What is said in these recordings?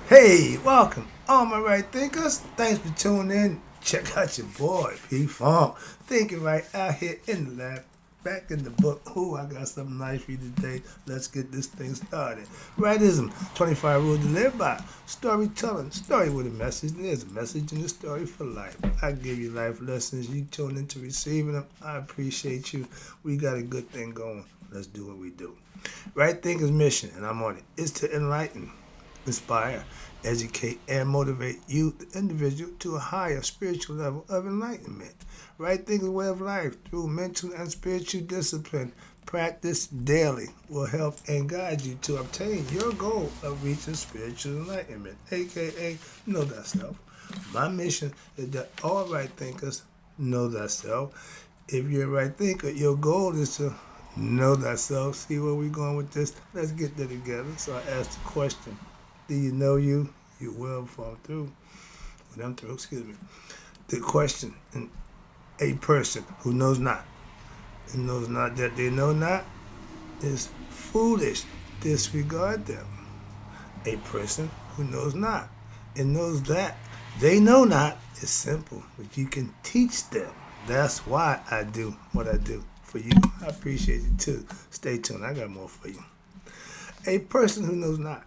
Hey, welcome, all my right thinkers. Thanks for tuning in. Check out your boy, P Funk. Thinking right out here in the lab. Back in the book. Ooh, I got something nice for you today. Let's get this thing started. Rightism, 25 rules to live by. Storytelling, story with a message. There's a message in the story for life. I give you life lessons. You tune into receiving them. I appreciate you. We got a good thing going. Let's do what we do. Right Thinkers mission, and I'm on it, is to enlighten, inspire, educate, and motivate you, the individual, to a higher spiritual level of enlightenment. Right thinking way of life through mental and spiritual discipline. Practice daily will help and guide you to obtain your goal of reaching spiritual enlightenment, aka know thyself. My mission is that all right thinkers know thyself. If you're a right thinker, your goal is to know thyself. See where we're going with this? Let's get there together. So I asked the question, do you know you? You will fall through. When I'm through, excuse me. The question, a person who knows not, and knows not that they know not, is foolish. Disregard them. A person who knows not and knows that they know not is simple, but you can teach them. That's why I do what I do for you. I appreciate you too. Stay tuned. I got more for you. A person who knows not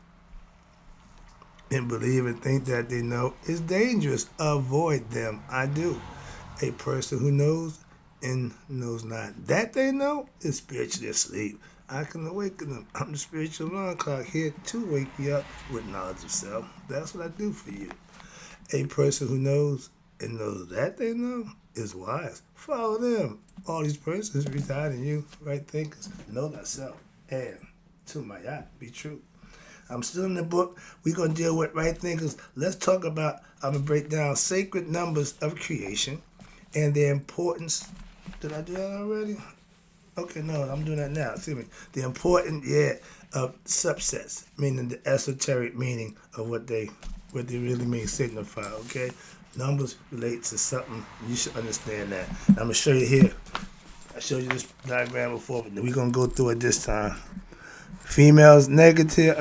and believe and think that they know is dangerous. Avoid them. I do. A person who knows and knows not that they know is spiritually asleep. I can awaken them. I'm the spiritual alarm clock here to wake you up with knowledge of self. That's what I do for you. A person who knows and knows that they know is wise. Follow them. All these persons reside in you, right thinkers. Know thyself. And to my yacht, be true. I'm still in the book. We're going to deal with right thinkers. Let's talk about, I'm going to break down sacred numbers of creation and their importance. Did I do that already? Okay, no, I'm doing that now. Excuse me. The important, of subsets, meaning the esoteric meaning of what they really mean, signify, okay? Numbers relate to something. You should understand that. I'm going to show you here. I showed you this diagram before, but we're going to go through it this time. Females negative,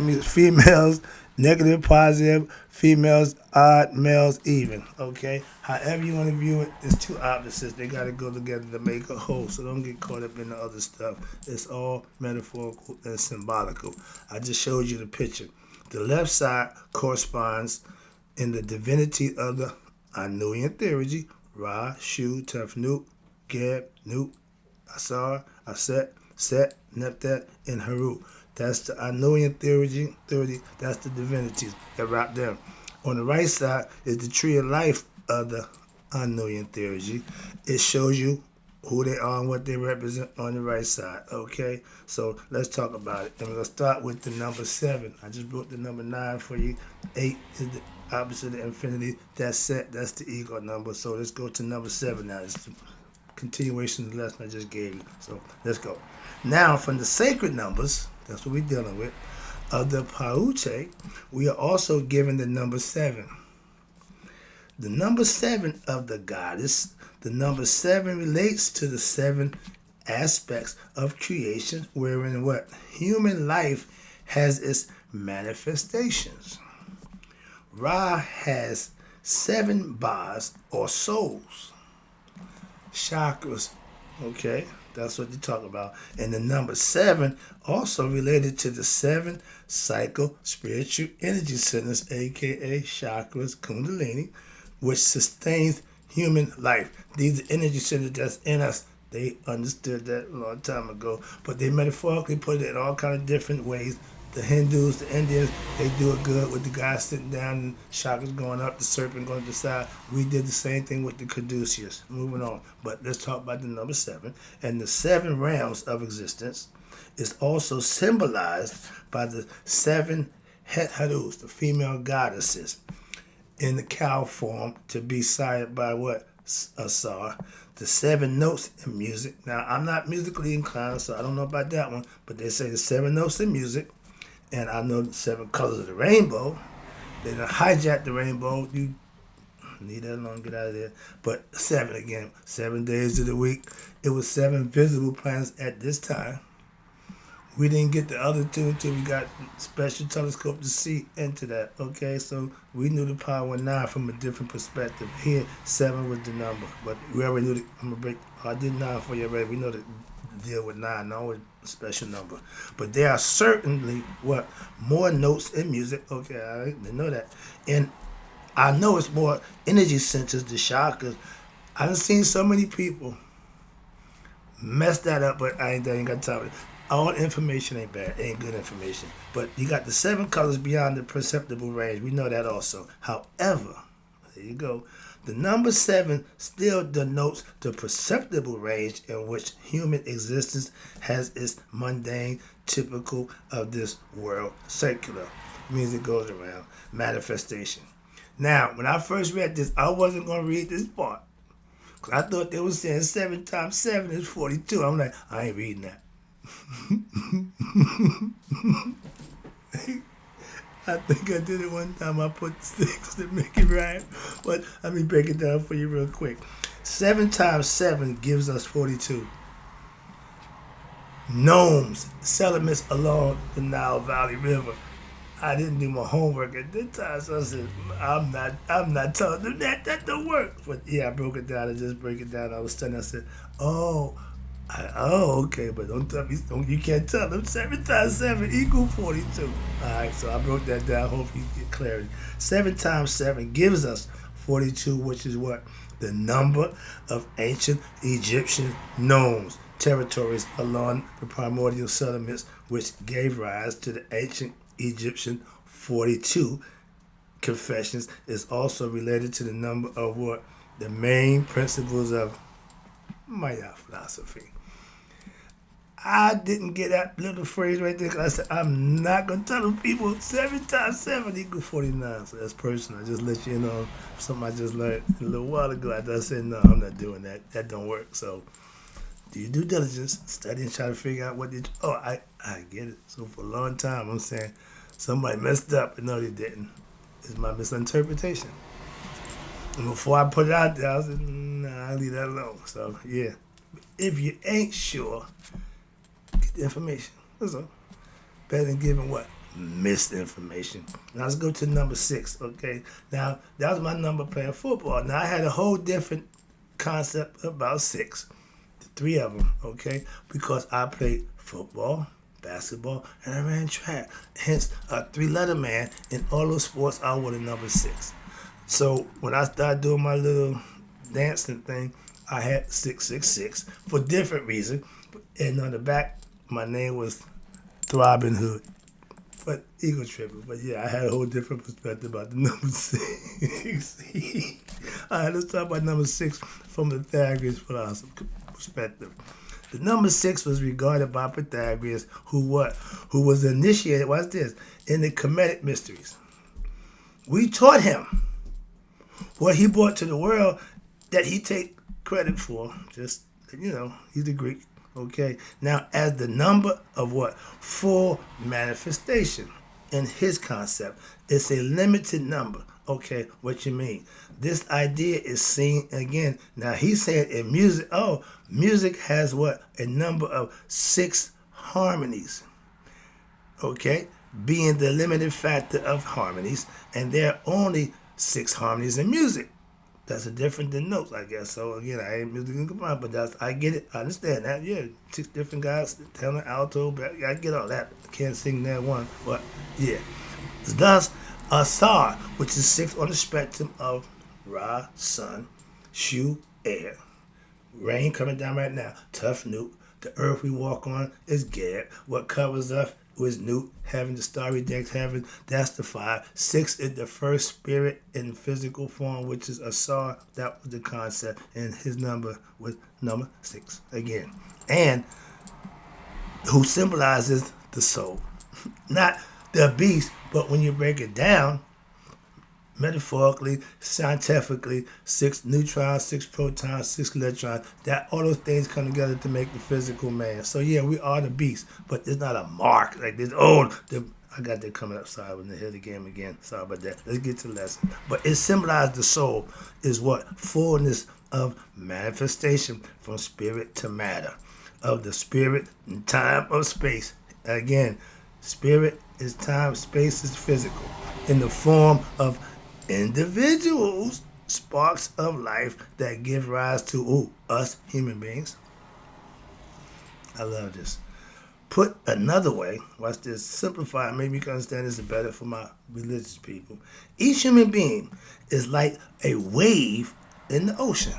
positive, females odd, males even. Okay? However you want to view it, it's two opposites. They got to go together to make a whole. So don't get caught up in the other stuff. It's all metaphorical and symbolical. I just showed you the picture. The left side corresponds in the divinity of the Anuian theurgy, Ra, Shu, Tefnut, Geb, Nut, Asar, Aset, Set, Neptat, and Haru. That's the Anuian theurgy. That's the divinities that wrap them. On the right side is the tree of life of the Anuian theurgy. It shows you who they are and what they represent on the right side. Okay, so let's talk about it. And we're gonna start with the number 7. I just wrote the number 9 for you. 8 is the opposite of infinity. That's set. That's the ego number. So let's go to number 7 now. It's the continuation of the lesson I just gave you. So let's go. Now from the sacred numbers, that's what we're dealing with, of the Pauche, we are also given the number 7. The number 7 of the goddess, the number 7 relates to the 7 aspects of creation wherein what? Human life has its manifestations. Ra has 7 bars or souls, chakras, okay? That's what they talk about. And the number 7 also related to the 7 psycho spiritual energy centers, aka chakras, kundalini, which sustains human life. These are energy centers that's in us. They understood that a long time ago, but they metaphorically put it in all kind of different ways. The Hindus, the Indians, they do it good with the guy sitting down and chakras going up, the serpent going to the side. We did the same thing with the Caduceus. Moving on. But let's talk about the number 7. And the 7 realms of existence is also symbolized by the 7 Het-Harus, the female goddesses, in the cow form to be sired by what? Asar. The 7 notes in music. Now, I'm not musically inclined, so I don't know about that one, but they say the 7 notes in music. And I know the 7 colors of the rainbow. They done hijacked the rainbow. You leave that alone, get out of there. But 7 again, 7 days of the week. It was 7 visible planets at this time. We didn't get the other two until we got special telescope to see into that. Okay, so we knew the power of 9 from a different perspective. Here, 7 was the number, but we already knew. I'm gonna break. I did 9 for you already. We know the deal with 9, always a special number. But there are certainly what more notes in music. Okay, I know that, and I know it's more energy centers, the chakras. I've seen so many people mess that up, but I ain't got time. All information ain't bad, ain't good information. But you got the 7 colors beyond the perceptible range. We know that also. However, there you go. The number 7 still denotes the perceptible range in which human existence has its mundane, typical of this world, circular. Means it goes around. Manifestation. Now, when I first read this, I wasn't going to read this part. Because I thought they were saying 7 times 7 is 42. I'm like, I ain't reading that. I think I did it one time. I put 6 to make it right. But let me break it down for you real quick. 7 times 7 gives us 42. Gnomes, settlements along the Nile Valley River. I didn't do my homework at this time, so I said, I'm not telling them that don't work. But yeah, I broke it down. I just break it down. I was studying. I said, okay, but don't tell me. You can't tell them 7 times 7 equal 42. All right, so I broke that down. Hopefully you get clarity. 7 times 7 gives us 42, which is what? The number of ancient Egyptian gnomes, territories along the primordial settlements, which gave rise to the ancient Egyptian 42 confessions, is also related to the number of what? The main principles of Maya philosophy. I didn't get that little phrase right there because I said, I'm not going to tell them people 7 times 7 equals 49. So that's personal. I just let you know something I just learned a little while ago. I said, no, I'm not doing that. That don't work. So do your due diligence, study and try to figure out what they do. Oh, I get it. So for a long time, I'm saying somebody messed up, and no, they didn't. It's my misinterpretation. And before I put it out there, I said, nah, I'll leave that alone. So, yeah. If you ain't sure, get the information. That's all. Better than giving what? Misinformation. Now, let's go to number 6, okay? Now, that was my number playing football. Now, I had a whole different concept about 6. 3 of them, okay? Because I played football, basketball, and I ran track. Hence, a 3-letter man in all those sports, I was the number 6. So when I started doing my little dancing thing, I had 666 for different reasons. And on the back, my name was Throbbing Hood. But ego tripping. But yeah, I had a whole different perspective about the number 6. All right, let's talk about number 6 from the Pythagorean philosophy perspective. The number 6 was regarded by Pythagoras, who was initiated, watch this, in the Kemetic mysteries. We taught him what he brought to the world that he take credit for. Just, he's a Greek. Okay. Now, as the number of what? Full manifestation. In his concept, it's a limited number. Okay, what you mean? This idea is seen again. Now, he's saying in music, music has what? A number of 6 harmonies. Okay? Being the limited factor of harmonies. And there are only 6 harmonies in music. That's a different than notes, I guess. So again, I ain't musically combined, but I get it. I understand that. Yeah, 6 different guys, tenor, alto, I get all that. I can't sing that one, but yeah. Thus, a star, which is 6 on the spectrum of Ra, sun, Shu, air. Rain coming down right now. Tough Newt. The earth we walk on is Gad. What covers us was Newt. Heaven, the starry decks, heaven. That's the 5. 6 is the first spirit in physical form, which is Asar. That was the concept. And his number was number 6 again. And who symbolizes the soul. Not the beast, but when you break it down, metaphorically, scientifically, 6 neutrons, 6 protons, 6 electrons, that all those things come together to make the physical man. So yeah, we are the beast, but it's not a mark like this. I got that coming up. Sorry, I was in the head of the game again. Sorry about that. Let's get to the lesson. But it symbolizes the soul is what? Fullness of manifestation from spirit to matter, of the spirit in time of space Again, spirit is time, space is physical. In the form of individuals, sparks of life that give rise to us human beings. I love this. Put another way, watch this, simplify, maybe you can understand this better for my religious people. Each human being is like a wave in the ocean.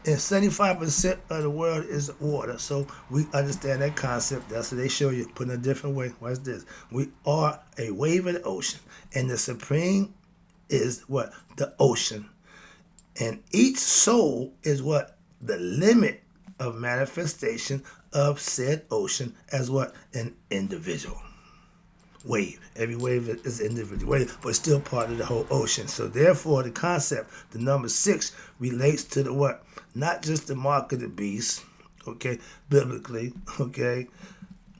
And 75% of the world is water. So we understand that concept. That's what they show you, put in a different way. Watch this. We are a wave in the ocean. And the supreme is what? The ocean. And each soul is what? The limit of manifestation of said ocean as what? An individual. Wave. Every wave is an individual wave, but still part of the whole ocean. So therefore, the concept, the number 6, relates to the what? Not just the mark of the beast, okay, biblically, okay.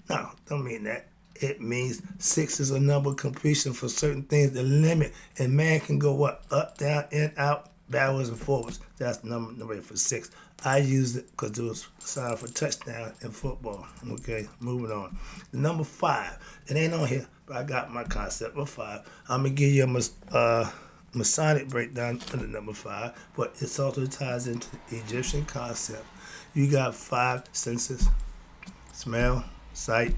No, don't mean that. It means 6 is a number of completion for certain things, the limit, and man can go what? Up, down, in, out, backwards and forwards. That's the number for 6. I used it because it was signed for touchdown in football. Okay, moving on. The number 5. It ain't on here, but I got my concept of 5. I'm gonna give you a Masonic breakdown of the number 5, but it also ties into the Egyptian concept. You got 5 senses: smell, sight,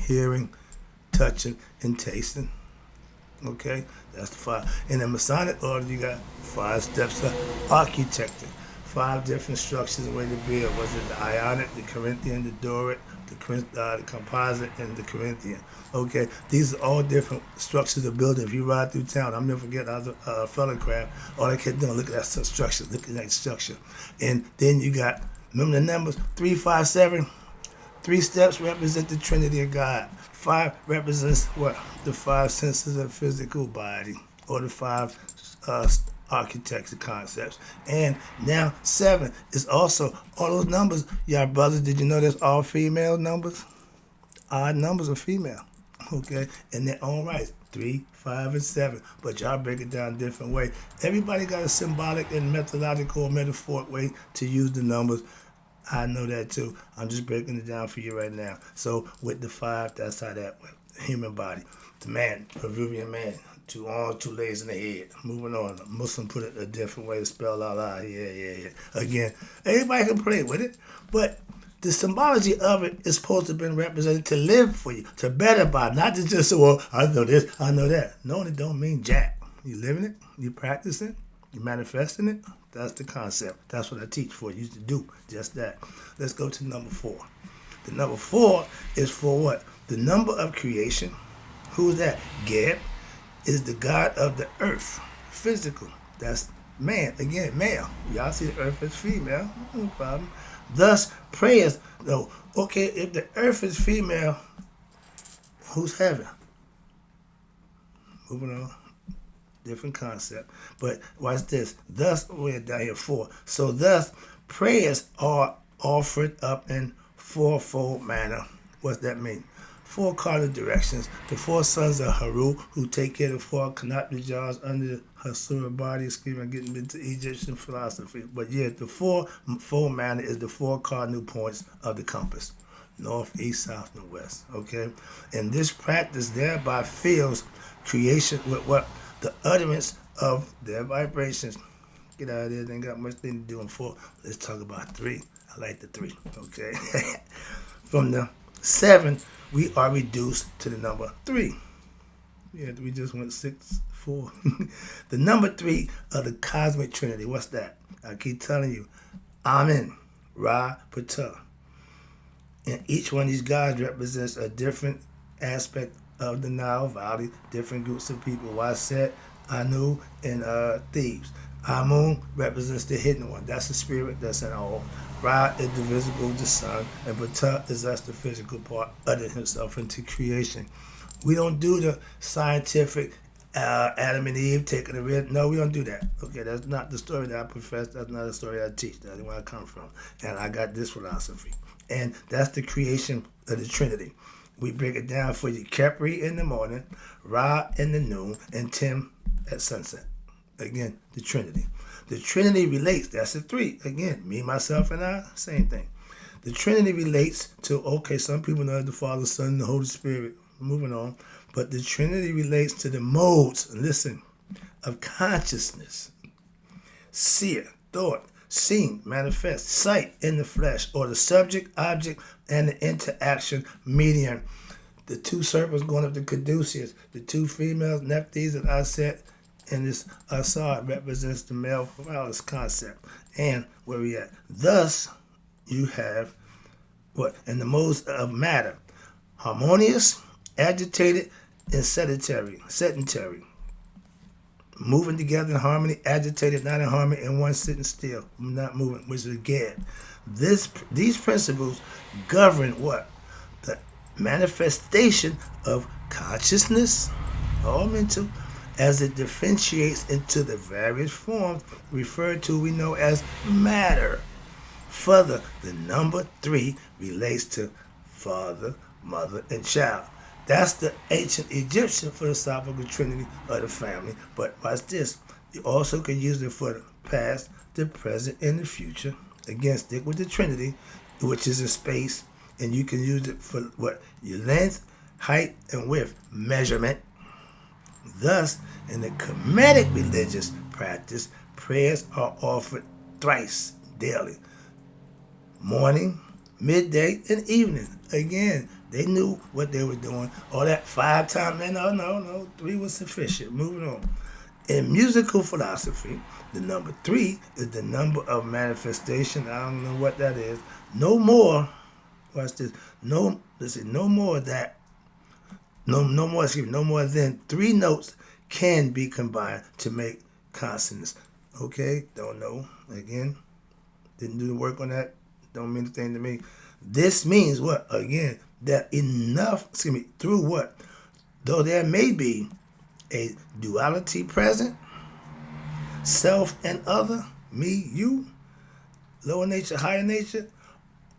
hearing, touching, and tasting. Okay, that's the 5. In the Masonic order, you got 5 steps of architecture. 5 different structures of way to build. Was it the Ionic, the Corinthian, the Doric, the Composite, and the Corinthian? Okay, these are all different structures of building. If you ride through town, I'll never forget, I was a fellow craft. All I kept doing, look at that structure, look at that structure. And then you got, remember the numbers, 3, 5, 7? 3 steps represent the Trinity of God. 5 represents what? The 5 senses of physical body, or the 5 architecture concepts. And now 7 is also all those numbers. Y'all brothers, did you know there's all female numbers? Odd numbers are female. Okay, in their own rights. 3, 5, and 7. But y'all break it down a different way. Everybody got a symbolic and methodological or metaphoric way to use the numbers. I know that too. I'm just breaking it down for you right now. So with the 5, that's how that went. Human body. The man, Peruvian man. 2 arms, 2 legs, in the head. Moving on. A Muslim put it a different way to spell Allah. Yeah. Again, everybody can play with it, but the symbology of it is supposed to be represented to live for you, to better by, not to just say, well, I know this, I know that. No, it don't mean jack. You living it, you practicing, you manifesting it. That's the concept. That's what I teach for you to do, just that. Let's go to number 4. The number 4 is for what? The number of creation. Who's that? Geb is the god of the earth, physical. That's man, again, male. Y'all see the earth as female, no problem. Thus, prayers, though, okay, if the earth is female, who's heaven? Moving on, different concept. But watch this. Thus, we're down here 4. So thus, prayers are offered up in 4-fold manner. What's that mean? 4 cardinal directions. The 4 sons of Haru, who take care of the 4 canopy jars under the Hasura body. I'm getting into Egyptian philosophy. But yeah, the 4-fold manner is the 4 cardinal points of the compass. North, east, south, and west. Okay? And this practice thereby fills creation with what? The utterance of their vibrations. Get out of there, they ain't got much thing to do in 4. Let's talk about 3. I like the 3. Okay? From the 7, we are reduced to the number 3. Yeah, we just went 6, 4. The number 3 of the cosmic trinity. What's that? I keep telling you. Amen. Ra, Ptah. And each one of these gods represents a different aspect of the Nile Valley, different groups of people. Waset, Anu, and Thebes. Amun represents the hidden one. That's the spirit that's in all. Ra is the visible, the sun, and Ptah is us, the physical part, uttered himself into creation. We don't do the scientific Adam and Eve taking the red. No, we don't do that. Okay, that's not the story that I profess. That's not the story I teach. That's where I come from. And I got this philosophy. And that's the creation of the Trinity. We break it down for you. Khepri in the morning, Ra in the noon, and Tim at sunset. Again, the Trinity. The Trinity relates. That's the 3. Again, me, myself, and I, same thing. The Trinity relates to, okay, some people know the Father, Son, and the Holy Spirit. Moving on. But the Trinity relates to the modes, listen, of consciousness. Seer, thought, seen, manifest, sight in the flesh, or the subject, object, and the interaction medium. The two serpents going up to Caduceus, the two females, Nephthys and Aset, and this Asar represents the male phallus concept. And where we at? Thus, you have what? In the modes of matter, harmonious, agitated, and sedentary. Moving together in harmony, agitated, not in harmony, and one sitting still, not moving, which is again. These principles govern what? The manifestation of consciousness, all mental, as it differentiates into the various forms referred to we know as matter. Further, the number 3 relates to father, mother, and child. That's the ancient Egyptian philosophical trinity of the family. But watch this. You also can use it for the past, the present, and the future. Again, stick with the trinity, which is in space. And you can use it for what? Your length, height, and width measurement. Thus, in the Kemetic religious practice, prayers are offered thrice daily. Morning, midday, and evening. Again, they knew what they were doing. All that 5 times, no, 3 was sufficient. Moving on. In musical philosophy, the number 3 is the number of manifestation. I don't know what that is. No more, watch this, no more than 3 notes can be combined to make consonants. Okay, don't know. Again, didn't do the work on that. Don't mean a thing to me. This means what? Again, that through what? Though there may be a duality present, self and other, me, you, lower nature, higher nature,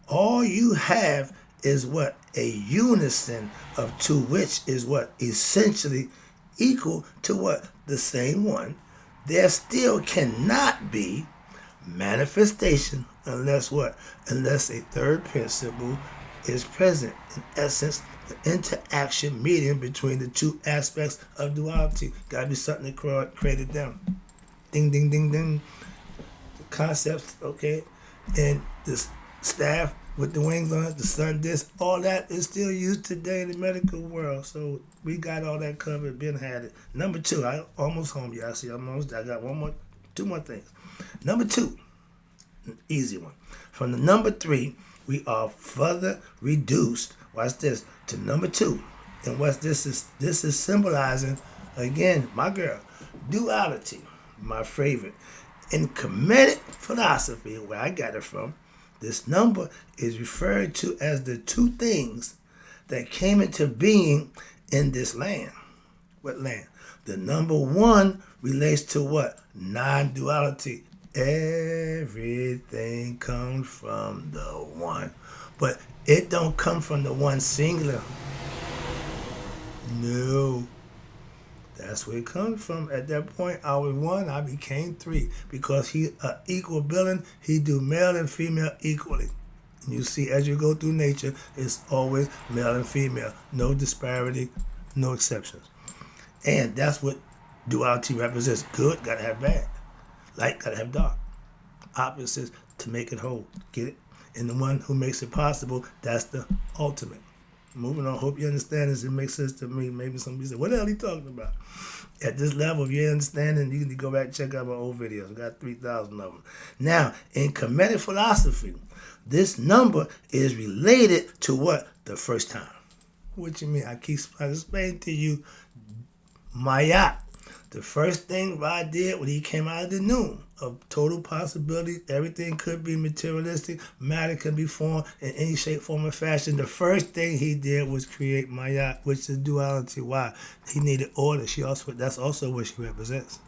all you have is what? A unison of 2, which is what? Essentially equal to what? The same one. There still cannot be manifestation unless what? Unless a third principle is present. In essence, the interaction medium between the 2 aspects of duality. Gotta be something that created them. Ding, ding, ding, ding. The concepts, okay? And the staff with the wings on it, the sun disc, all that is still used today in the medical world. So we got all that covered, been had it. Number 2, I almost home, y'all. See, I got 2 more things. Number 2, an easy one. From the number 3, we are further reduced, watch this, to number 2. And what this is symbolizing, again, my girl, duality, my favorite. In Kemetic philosophy, where I got it from, this number is referred to as the 2 things that came into being in this land. What land? The number 1 relates to what? Non-duality. Everything comes from the one. But it don't come from the one singular. No. That's where it comes from. At that point, I was 1, I became 3. Because he equal billing, he do male and female equally. And you see, as you go through nature, it's always male and female. No disparity, no exceptions. And that's what duality represents. Good, gotta have bad. Light, gotta have dark. Opposites to make it whole. Get it? And the one who makes it possible, that's the ultimate. Moving on, hope you understand this. It makes sense to me. Maybe somebody said, what the hell are you talking about? At this level, if you understand it, you can go back and check out my old videos. I got 3,000 of them. Now, in Kemetic philosophy, this number is related to what? The first time. What you mean? I explaining to you, Mayat. The first thing Ra did when he came out of the Noon, of total possibility, everything could be materialistic, matter can be formed in any shape, form, or fashion. The first thing he did was create Mayat, which is duality. Why? He needed order. That's also what she represents.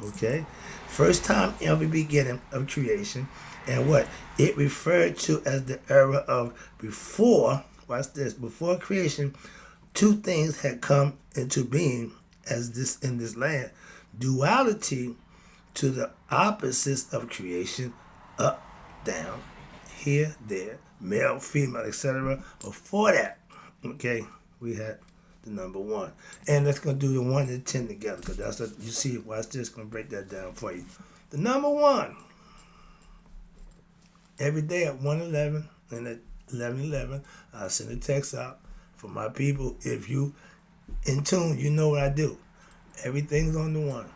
Okay? First time in the beginning of creation, and what? It referred to as the era of before, watch this, before creation, 2 things had come into being as this in this land. Duality to the opposites of creation, up, down, here, there, male, female, etc. Before that, okay, we had the number 1. And let's go do the 1 and 10 together, because that's what you see. Watch this, going to break that down for you. The number 1, every day at 1:11 and at 11:11, I send a text out for my people. If you in tune, you know what I do. Everything's on the 1.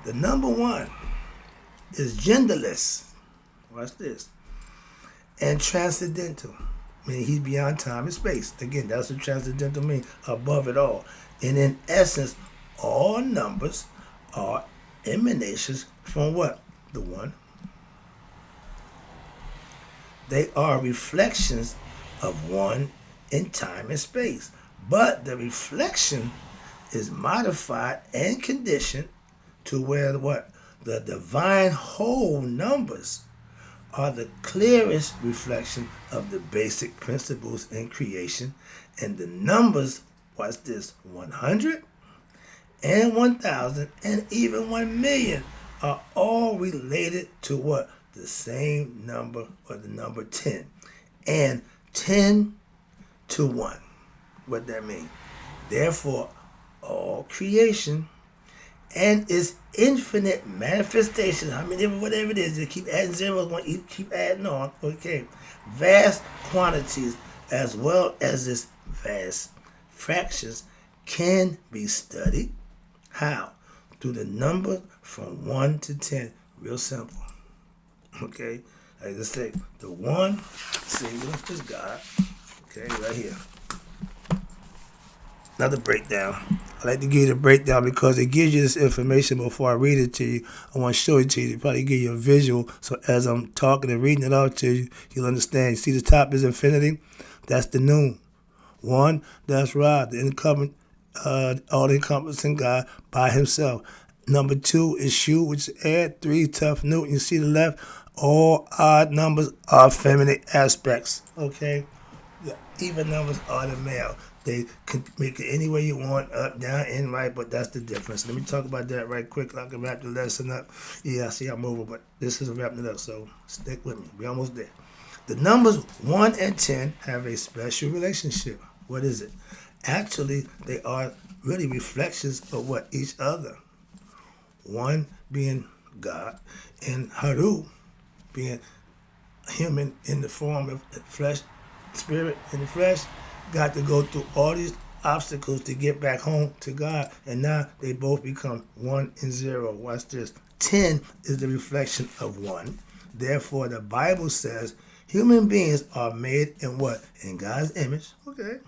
The number 1 is genderless. Watch this. And transcendental. Meaning he's beyond time and space. Again, that's what transcendental means. Above it all. And in essence, all numbers are emanations from what? The 1. They are reflections of 1 in time and space. But the reflection is modified and conditioned to where what? The divine whole numbers are the clearest reflection of the basic principles in creation. And the numbers, watch this, 100 and 1,000 and even 1,000,000 are all related to what? The same number, or the number 10. And 10 to 1. What that mean? Therefore, all creation and its infinite manifestations, how many, whatever it is, you keep adding zeros, you keep adding on, okay, vast quantities as well as its vast fractions can be studied. How? Through the number from 1 to 10. Real simple. Okay, like I say, the 1 singular is God. Okay, right here. Another breakdown. I like to give you the breakdown because it gives you this information before I read it to you. I want to show it to you. Probably give you a visual. So as I'm talking and reading it out to you, you'll understand. You see the top is infinity? That's the noon. 1, that's Ra, the all-encompassing God by himself. Number 2 is Shu, which is air. 3, tough Newton. You see the left? All odd numbers are feminine aspects. Okay? The even numbers are the male. They can make it any way you want, up, down, in, right, but that's the difference. Let me talk about that right quick. I can wrap the lesson up. Yeah, I see I'm over, but this is wrapping it up, so stick with me. We're almost there. The numbers 1 and 10 have a special relationship. What is it? Actually, they are really reflections of what? Each other. 1 being God, and Haru being human in the form of flesh, spirit in the flesh, got to go through all these obstacles to get back home to God, and now they both become 1 and 0. Watch this. 10 is the reflection of 1. Therefore, the Bible says human beings are made in what? In God's image. Okay.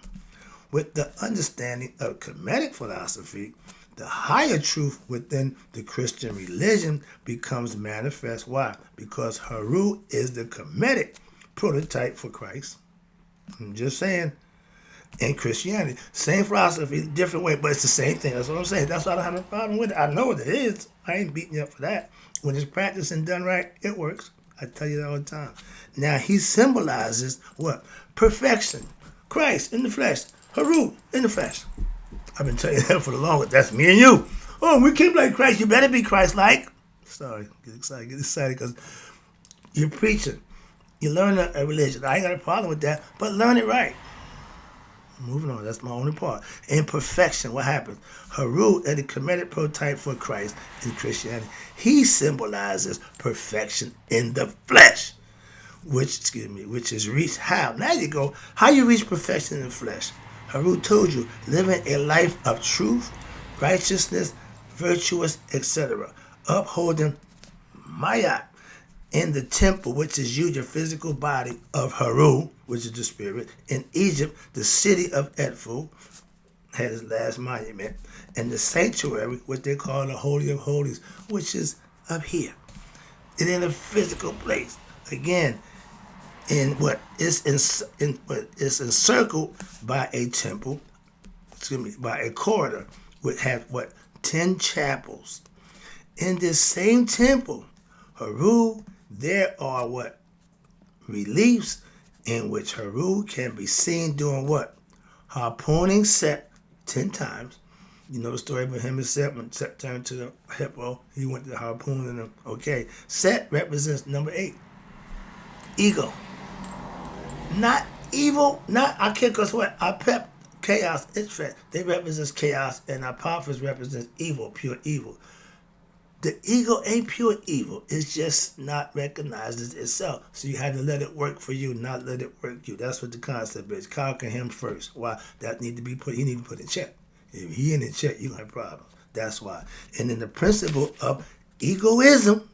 With the understanding of Kemetic philosophy, the higher truth within the Christian religion becomes manifest. Why? Because Haru is the Kemetic prototype for Christ. I'm just saying. In Christianity, same philosophy, different way, but it's the same thing. That's what I'm saying. That's why I don't have no problem with it. I know what it is. I ain't beating you up for that. When it's practiced and done right, it works. I tell you that all the time. Now, he symbolizes what? Perfection. Christ in the flesh. Haru in the flesh. I've been telling you that for the longest. That's me and you. Oh, we keep like Christ. You better be Christ-like. Sorry, get excited because you're preaching. You learn a religion. I ain't got a problem with that, but learn it right. Moving on, that's my only part. Imperfection, what happens? Haru is the Kemetic prototype for Christ in Christianity. He symbolizes perfection in the flesh, which is reached how? Now you go, how you reach perfection in the flesh? Haru told you, living a life of truth, righteousness, virtuous, etc. Upholding Mayat in the temple, which is you, your physical body of Haru, which is the spirit. In Egypt, the city of Edfu had its last monument. And the sanctuary, which they call the Holy of Holies, which is up here. It's in a physical place. Again, in what is encircled by a temple, by a corridor, which has what? 10 chapels. In this same temple, Haru, there are what? Reliefs in which Haru can be seen doing what? Harpooning Set 10 times. You know the story about him and Set. When Set turned to the hippo, he went to harpooning him. Okay. Set represents number 8. Ego. not evil, not I can't cause what I pep chaos. It's fact. They represent chaos, and Apophis represents evil, pure evil. The ego ain't pure evil. It's just not recognized as itself. So you had to let it work for you, not let it work you. That's what the concept is. Conquer him first. Why? That need to be put. He need to be put in check. If he in check, you have problems. That's why. And then the principle of egoism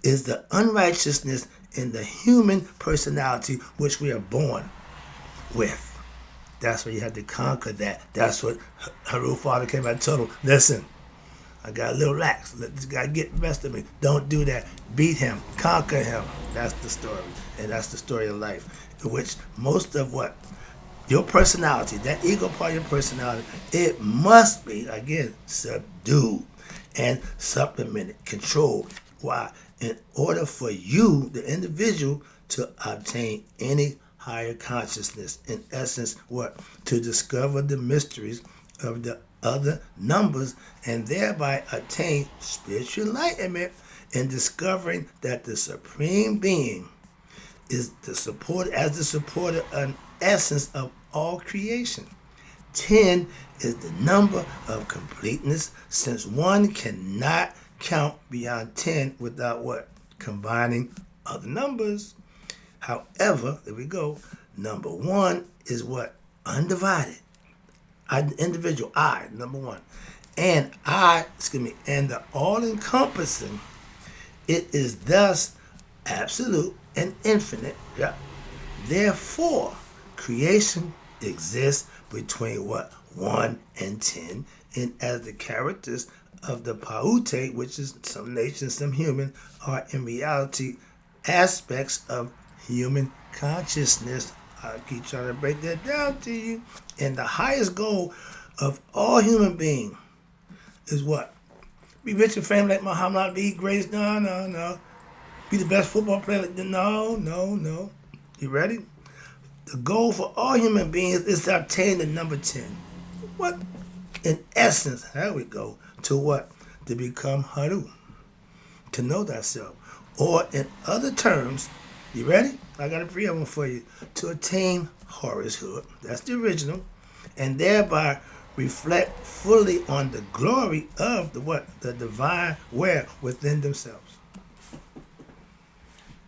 is the unrighteousness in the human personality which we are born with. That's where you have to conquer that. That's what Haru father came out and told him. Listen, I got a little lax. Let this guy get the best of me. Don't do that. Beat him. Conquer him. That's the story. And that's the story of life. In which most of what? Your personality, that ego part of your personality, it must be, again, subdued and supplemented, controlled. Why? In order for you, the individual, to obtain any higher consciousness. In essence, what? To discover the mysteries of the other numbers and thereby attain spiritual enlightenment in discovering that the Supreme Being is the supporter and essence of all creation. 10 is the number of completeness, since one cannot count beyond 10 without what? Combining other numbers. However, there we go. Number 1 is what? Undivided. Individual, I, number 1. And and the all-encompassing, it is thus absolute and infinite. Yeah. Therefore, creation exists between what? 1 and 10, and as the characters of the Paute, which is some nation, some human, are in reality aspects of human consciousness. I keep trying to break that down to you. And the highest goal of all human beings is what? Be rich and famous like Muhammad, be greatest? No. Be the best football player? No. You ready? The goal for all human beings is to obtain the number 10. What? In essence, there we go. To what? To become Haru. To know thyself. Or in other terms, you ready? I got a free one for you. To attain Horushood. That's the original. And thereby reflect fully on the glory of the what? The divine where? Within themselves.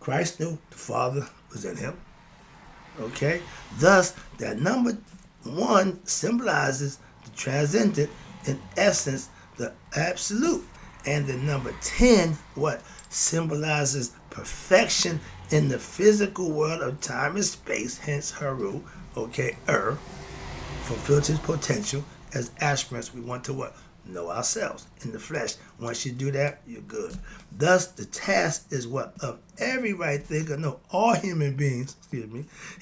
Christ knew the Father was in him. Okay? Thus, that number 1 symbolizes the transcendent, in essence, the absolute. And the number 10, what? Symbolizes perfection in the physical world of time and space, hence Haru, okay, fulfilled his potential. As aspirants, we want to what? Know ourselves in the flesh. Once you do that, you're good. Thus, the task is what? Of every right thinker, no, all human beings,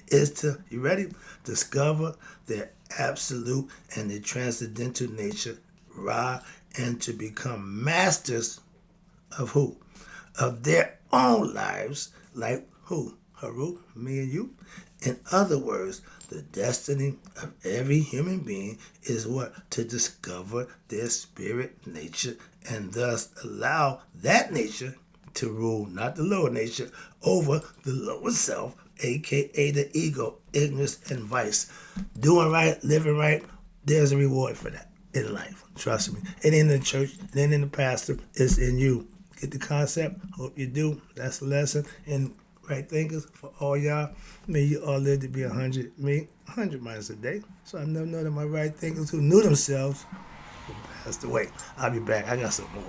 is to, you ready? Discover their absolute and their transcendental nature, Ra, and to become masters of who? Of their own lives, like who? Haru, me and you. In other words, the destiny of every human being is what? To discover their spirit nature and thus allow that nature to rule, not the lower nature, over the lower self, aka the ego, ignorance, and vice. Doing right, living right, there's a reward for that in life. Trust me. It ain't in the church, it ain't in the pastor, it's in you. Get the concept? Hope you do. That's the lesson. And right thinkers, for all y'all, may you all live to be 100. Me, 100 minus a day. So I never know that my right thinkers who knew themselves passed away. I'll be back. I got some more.